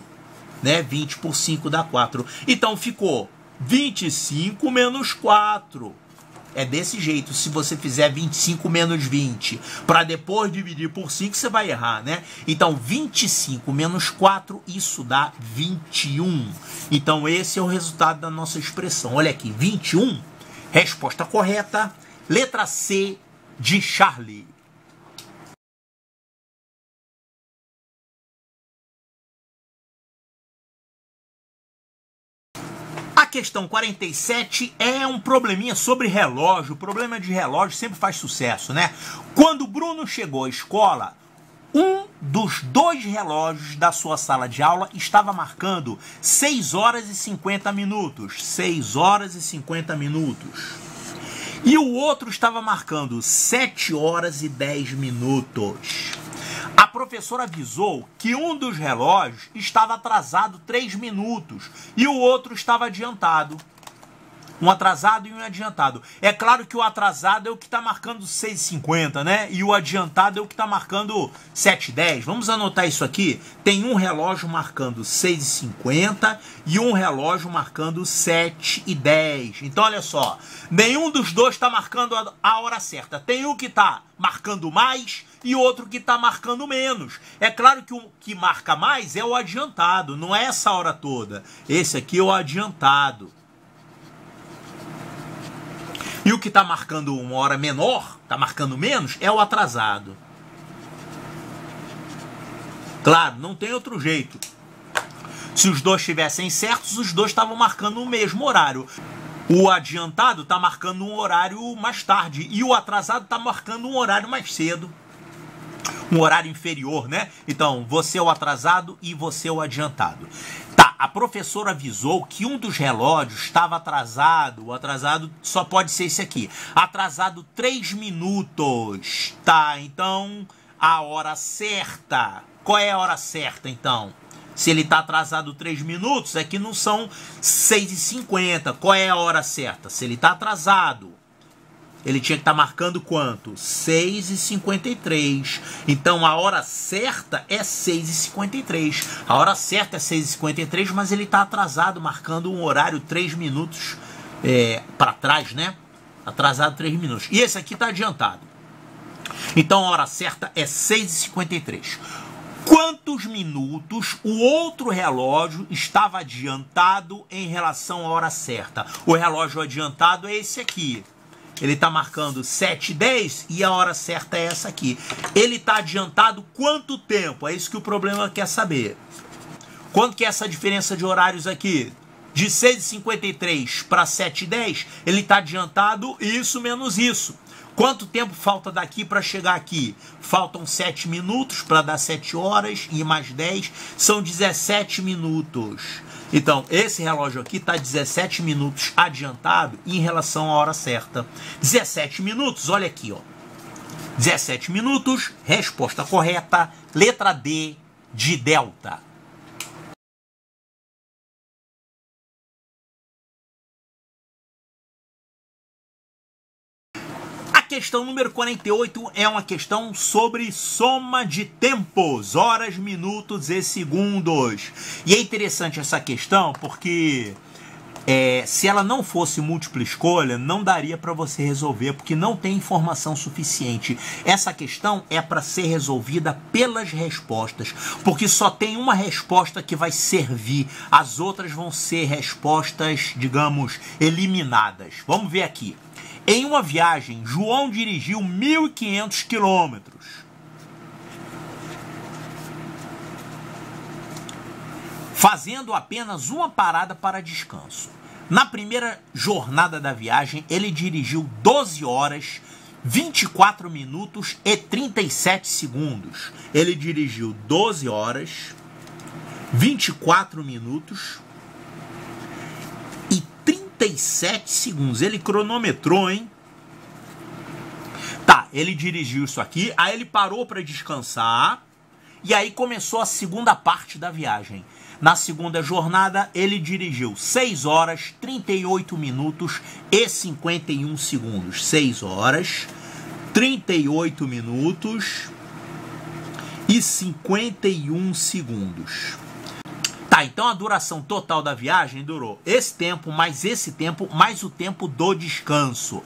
Speaker 1: Né? 20 por 5 dá 4. Então, ficou 25 menos 4. É desse jeito. Se você fizer 25 menos 20 para depois dividir por 5, você vai errar, né? Então, 25 menos 4, isso dá 21. Então, esse é o resultado da nossa expressão. Olha aqui, 21. Resposta correta. Letra C de Charlie. A questão 47 é um probleminha sobre relógio. O problema de relógio sempre faz sucesso, né? Quando o Bruno chegou à escola, um dos 2 relógios da sua sala de aula estava marcando 6 horas e 50 minutos. 6 horas e 50 minutos. E o outro estava marcando 7 horas e 10 minutos. A professora avisou que um dos relógios estava atrasado 3 minutos e o outro estava adiantado. Um atrasado e um adiantado. É claro que o atrasado é o que está marcando 6h50, né? E o adiantado é o que está marcando 7h10. Vamos anotar isso aqui. Tem um relógio marcando 6h50 e um relógio marcando 7h10. Então, olha só. Nenhum dos dois está marcando a hora certa. Tem um que está marcando mais e outro que está marcando menos. É claro que o que marca mais é o adiantado. Não é essa hora toda. Esse aqui é o adiantado. E o que está marcando uma hora menor, está marcando menos, é o atrasado. Claro, não tem outro jeito. Se os dois estivessem certos, os dois estavam marcando o mesmo horário. O adiantado está marcando um horário mais tarde e o atrasado está marcando um horário mais cedo. Um horário inferior, né? Então, você é o atrasado e você é o adiantado. Tá, a professora avisou que um dos relógios estava atrasado. O atrasado só pode ser esse aqui. Atrasado 3 minutos. Tá, então, a hora certa. Qual é a hora certa, então? Se ele está atrasado 3 minutos, é que não são 6h50. Qual é a hora certa? Se ele está atrasado, ele tinha que estar marcando quanto? 6h53. Então a hora certa é 6h53. A hora certa é 6h53, mas ele está atrasado, marcando um horário 3 minutos para trás, né? Atrasado 3 minutos. E esse aqui está adiantado. Então a hora certa é 6h53. Quantos minutos o outro relógio estava adiantado em relação à hora certa? O relógio adiantado é esse aqui. Ele está marcando 7h10 e a hora certa é essa aqui. Ele está adiantado quanto tempo? É isso que o problema quer saber. Quanto que é essa diferença de horários aqui? De 6h53 para 7h10, ele está adiantado isso menos isso. Quanto tempo falta daqui para chegar aqui? Faltam 7 minutos para dar 7 horas e mais 10, são 17 minutos. Então, esse relógio aqui está 17 minutos adiantado em relação à hora certa. 17 minutos, olha aqui, ó. 17 minutos, resposta correta, letra D de delta. Questão número 48 é uma questão sobre soma de tempos, horas, minutos e segundos. E é interessante essa questão porque se ela não fosse múltipla escolha, não daria para você resolver, porque não tem informação suficiente. Essa questão é para ser resolvida pelas respostas, porque só tem uma resposta que vai servir, as outras vão ser respostas, digamos, eliminadas. Vamos ver aqui. Em uma viagem, João dirigiu 1.500 quilômetros. Fazendo apenas uma parada para descanso. Na primeira jornada da viagem, ele dirigiu 12 horas, 24 minutos e 37 segundos. Ele dirigiu 12 horas, 24 minutos e 37 segundos. Ele cronometrou, hein? Tá, ele dirigiu isso aqui, aí ele parou para descansar e aí começou a segunda parte da viagem. Na segunda jornada, ele dirigiu 6 horas, 38 minutos e 51 segundos. 6 horas, 38 minutos e 51 segundos. Tá, então a duração total da viagem durou esse tempo, mais o tempo do descanso.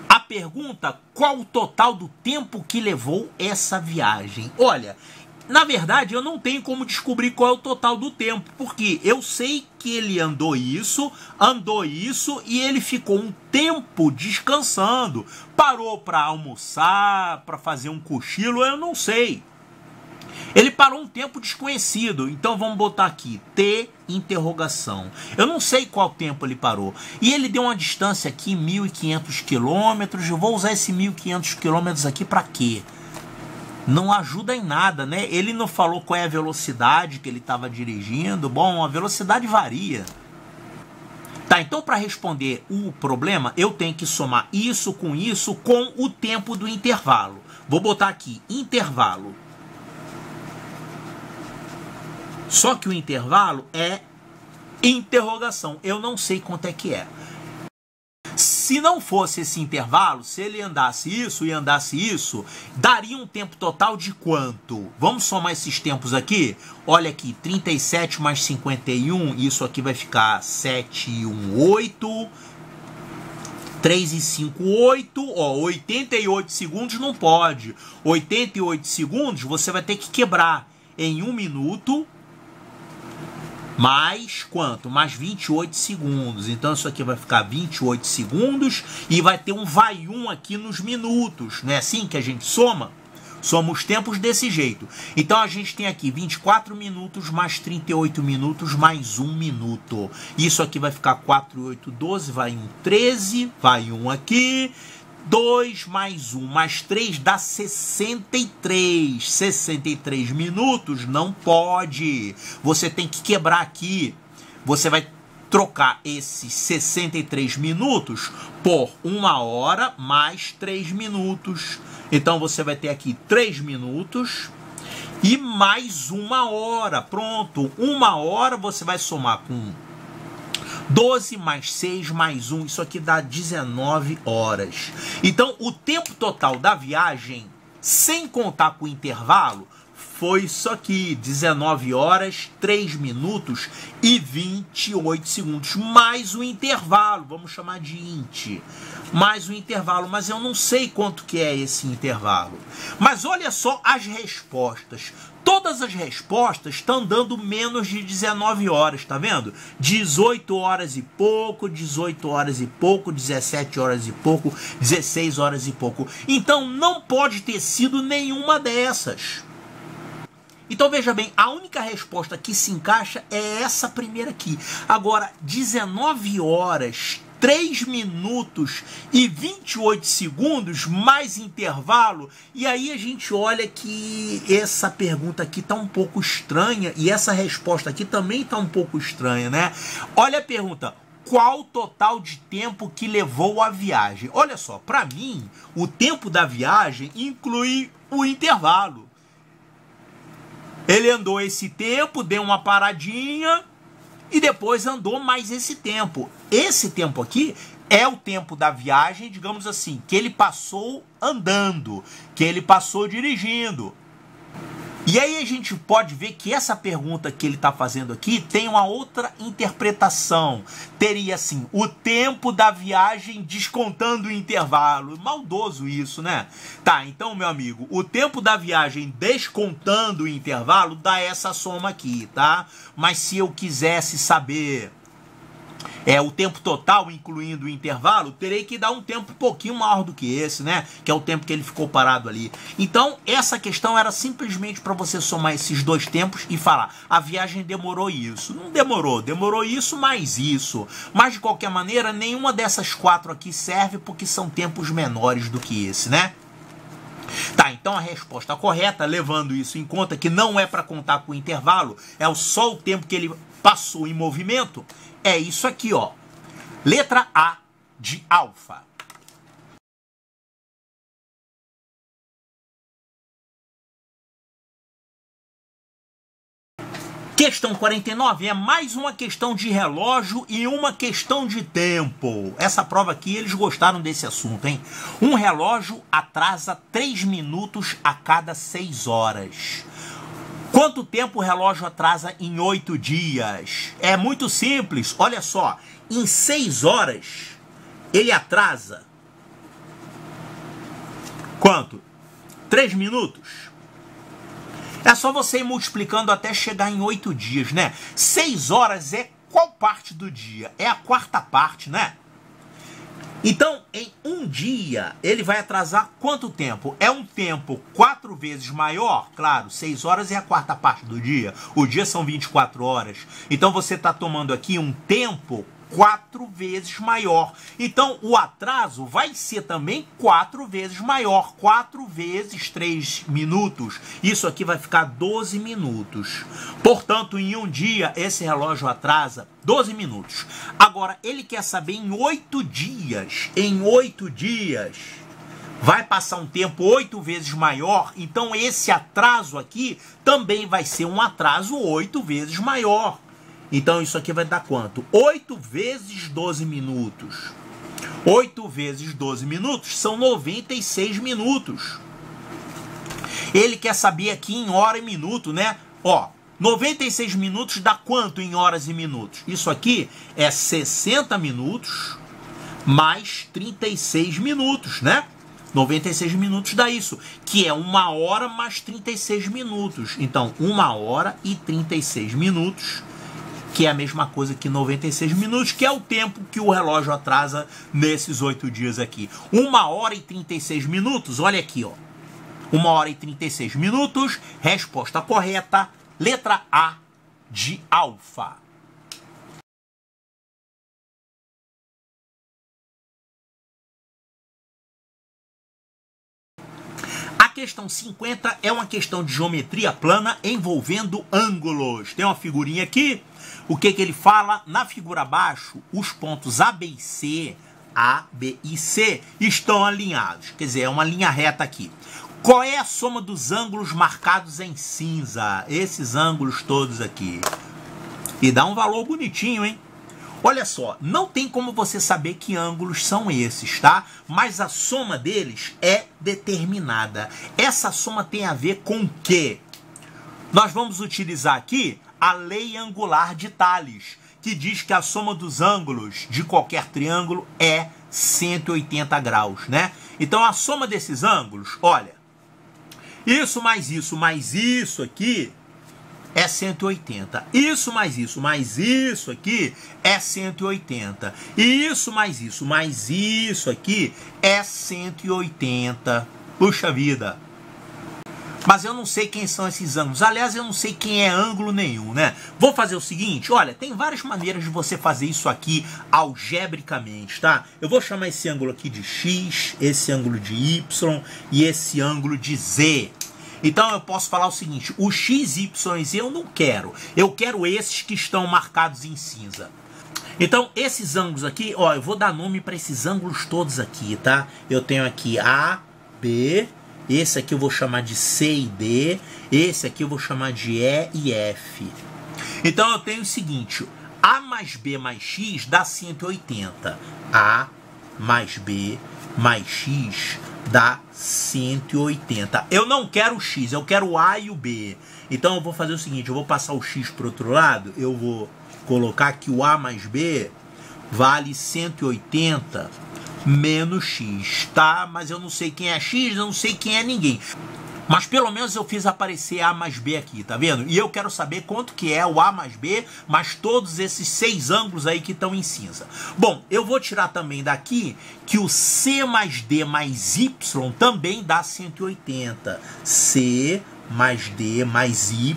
Speaker 1: A pergunta, qual o total do tempo que levou essa viagem? Olha, na verdade eu não tenho como descobrir qual é o total do tempo, porque eu sei que ele andou isso e ele ficou um tempo descansando. Parou para almoçar, para fazer um cochilo, eu não sei. Ele parou um tempo desconhecido, então vamos botar aqui, T, interrogação. Eu não sei qual tempo ele parou. E ele deu uma distância aqui, 1.500 quilômetros. Eu vou usar esse 1.500 quilômetros aqui para quê? Não ajuda em nada, né? Ele não falou qual é a velocidade que ele estava dirigindo. Bom, a velocidade varia. Tá, então para responder o problema, eu tenho que somar isso com o tempo do intervalo. Vou botar aqui, intervalo. Só que o intervalo é interrogação. Eu não sei quanto é que é. Se não fosse esse intervalo, se ele andasse isso e andasse isso, daria um tempo total de quanto? Vamos somar esses tempos aqui? Olha aqui, 37 mais 51, isso aqui vai ficar 7 e 1, 8. 3 e 5, 8. Ó, 88 segundos não pode. 88 segundos você vai ter que quebrar em 1 minuto mais quanto? Mais 28 segundos. Então isso aqui vai ficar 28 segundos e vai ter um vai um aqui nos minutos. Não é assim que a gente soma? Soma os tempos desse jeito. Então a gente tem aqui 24 minutos mais 38 minutos mais 1 minuto. Isso aqui vai ficar 4, 8, 12, vai um 13, vai um aqui. 2 mais 1 mais 3 dá 63. 63 minutos não pode. Você tem que quebrar aqui. Você vai trocar esses 63 minutos por 1 hora mais 3 minutos. Então você vai ter aqui 3 minutos e mais 1 hora. Pronto. 1 hora você vai somar com 12 mais 6 mais 1, isso aqui dá 19 horas. Então, o tempo total da viagem, sem contar com o intervalo, foi isso aqui, 19 horas, 3 minutos e 28 segundos. Mais o intervalo, vamos chamar de int. Mais o intervalo, mas eu não sei quanto que é esse intervalo. Mas olha só as respostas. Todas as respostas estão dando menos de 19 horas, tá vendo? 18 horas e pouco, 18 horas e pouco, 17 horas e pouco, 16 horas e pouco. Então não pode ter sido nenhuma dessas. Então veja bem, a única resposta que se encaixa é essa primeira aqui. Agora, 19 horas, 3 minutos e 28 segundos mais intervalo. E aí a gente olha que essa pergunta aqui está um pouco estranha e essa resposta aqui também está um pouco estranha, né? Olha a pergunta. Qual o total de tempo que levou a viagem? Olha só, para mim, o tempo da viagem inclui o intervalo. Ele andou esse tempo, deu uma paradinha e depois andou mais esse tempo. Esse tempo aqui é o tempo da viagem, digamos assim, que ele passou andando, que ele passou dirigindo. E aí a gente pode ver que essa pergunta que ele está fazendo aqui tem uma outra interpretação. Teria assim, o tempo da viagem descontando o intervalo. Maldoso isso, né? Tá, então, meu amigo, o tempo da viagem descontando o intervalo dá essa soma aqui, tá? Mas se eu quisesse saber o tempo total, incluindo o intervalo, terei que dar um tempo um pouquinho maior do que esse, né? Que é o tempo que ele ficou parado ali. Então, essa questão era simplesmente para você somar esses dois tempos e falar, a viagem demorou isso. Não demorou, demorou isso mais isso. Mas, de qualquer maneira, nenhuma dessas quatro aqui serve porque são tempos menores do que esse, né? Tá, então a resposta correta, levando isso em conta, que não é para contar com o intervalo, é só o tempo que ele passou em movimento, é isso aqui, ó. Letra A de alfa. Questão 49 é mais uma questão de relógio e uma questão de tempo. Essa prova aqui, eles gostaram desse assunto, hein? Um relógio atrasa 3 minutos a cada 6 horas. Quanto tempo o relógio atrasa em 8 dias? É muito simples, olha só. Em 6 horas, ele atrasa quanto? 3 minutos? É só você ir multiplicando até chegar em 8 dias, né? 6 horas é qual parte do dia? É a quarta parte, né? Então, em um dia, ele vai atrasar quanto tempo? É um tempo 4 vezes maior? Claro, 6 horas é a quarta parte do dia. O dia são 24 horas. Então, você está tomando aqui um tempo 4 vezes maior. Então, o atraso vai ser também 4 vezes maior. 4 vezes 3 minutos. Isso aqui vai ficar 12 minutos. Portanto, em um dia, esse relógio atrasa 12 minutos. Agora, ele quer saber em 8 dias. Em 8 dias, vai passar um tempo 8 vezes maior. Então, esse atraso aqui também vai ser um atraso 8 vezes maior. Então, isso aqui vai dar quanto? 8 vezes 12 minutos. 8 vezes 12 minutos são 96 minutos. Ele quer saber aqui em hora e minuto, né? Ó, 96 minutos dá quanto em horas e minutos? Isso aqui é 60 minutos mais 36 minutos, né? 96 minutos dá isso, que é 1 hora mais 36 minutos. Então, 1 hora e 36 minutos que é a mesma coisa que 96 minutos, que é o tempo que o relógio atrasa nesses 8 dias aqui. 1 hora e 36 minutos, olha aqui, ó. 1 hora e 36 minutos, resposta correta, letra A de alfa. A questão 50 é uma questão de geometria plana envolvendo ângulos. Tem uma figurinha aqui. O que ele fala? Na figura abaixo, os pontos A, B e C, estão alinhados. Quer dizer, é uma linha reta aqui. Qual é a soma dos ângulos marcados em cinza? Esses ângulos todos aqui. E dá um valor bonitinho, hein? Olha só, não tem como você saber que ângulos são esses, tá? Mas a soma deles é determinada. Essa soma tem a ver com o quê? Nós vamos utilizar aqui a lei angular de Thales, que diz que a soma dos ângulos de qualquer triângulo é 180 graus, né? Então a soma desses ângulos, olha, isso mais isso aqui é 180. Isso mais isso aqui é 180. E isso mais isso aqui é 180. Puxa vida. Mas eu não sei quem são esses ângulos. Aliás, eu não sei quem é ângulo nenhum, né? Vou fazer o seguinte, olha, tem várias maneiras de você fazer isso aqui algebricamente, tá? Eu vou chamar esse ângulo aqui de X, esse ângulo de Y e esse ângulo de Z. Então eu posso falar o seguinte, o X, Y e Z eu não quero. Eu quero esses que estão marcados em cinza. Então esses ângulos aqui, ó, eu vou dar nome para esses ângulos todos aqui, tá? Eu tenho aqui A, B, esse aqui eu vou chamar de C e D, esse aqui eu vou chamar de E e F. Então eu tenho o seguinte, A mais B mais X dá 180. A mais B mais X dá 180. Eu não quero o X, eu quero o A e o B. Então eu vou fazer o seguinte, eu vou passar o X para o outro lado, eu vou colocar que o A mais B vale 180 menos X, tá? Mas eu não sei quem é X, eu não sei quem é ninguém. Mas pelo menos eu fiz aparecer A mais B aqui, tá vendo? E eu quero saber quanto que é o A mais B, mais todos esses 6 ângulos aí que estão em cinza. Bom, eu vou tirar também daqui que o C mais D mais Y também dá 180. C mais D mais Y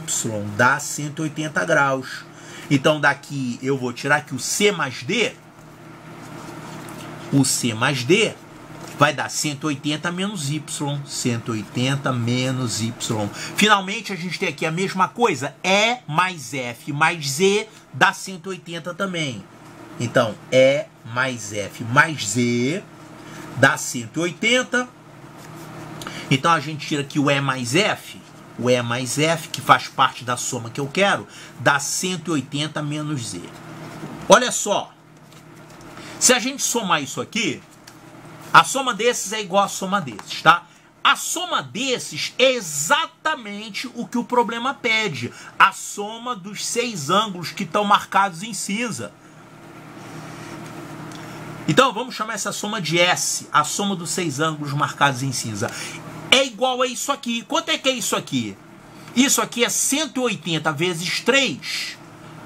Speaker 1: dá 180 graus. Então daqui eu vou tirar que o C mais D vai dar 180 menos Y, 180 menos Y. Finalmente, a gente tem aqui a mesma coisa, E mais F mais Z dá 180 também. Então, E mais F mais Z dá 180. Então, a gente tira aqui o E mais F, que faz parte da soma que eu quero, dá 180 menos Z. Olha só, se a gente somar isso aqui, a soma desses é igual à soma desses, tá? A soma desses é exatamente o que o problema pede. A soma dos 6 ângulos que estão marcados em cinza. Então, vamos chamar essa soma de S, a soma dos 6 ângulos marcados em cinza. É igual a isso aqui. Quanto é que é isso aqui? Isso aqui é 180 vezes 3.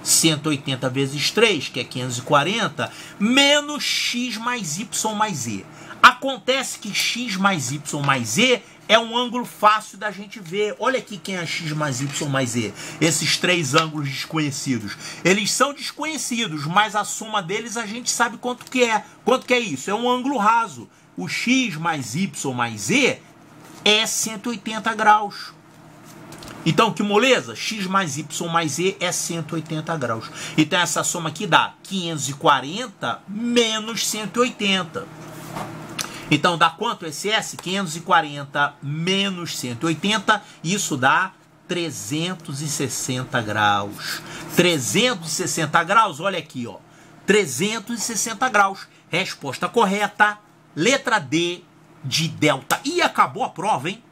Speaker 1: 180 vezes 3, que é 540, menos X mais Y mais Z. Acontece que X mais Y mais Z é um ângulo fácil da gente ver. Olha aqui quem é X mais Y mais Z. Esses 3 ângulos desconhecidos. Eles são desconhecidos, mas a soma deles a gente sabe quanto que é. Quanto que é isso? É um ângulo raso. O X mais Y mais Z é 180 graus. Então, que moleza? X mais Y mais Z é 180 graus. Então, essa soma aqui dá 540 menos 180. Então, dá quanto esse S? 540 menos 180, isso dá 360 graus. 360 graus, olha aqui, ó. 360 graus. Resposta correta, letra D de delta. E acabou a prova, hein?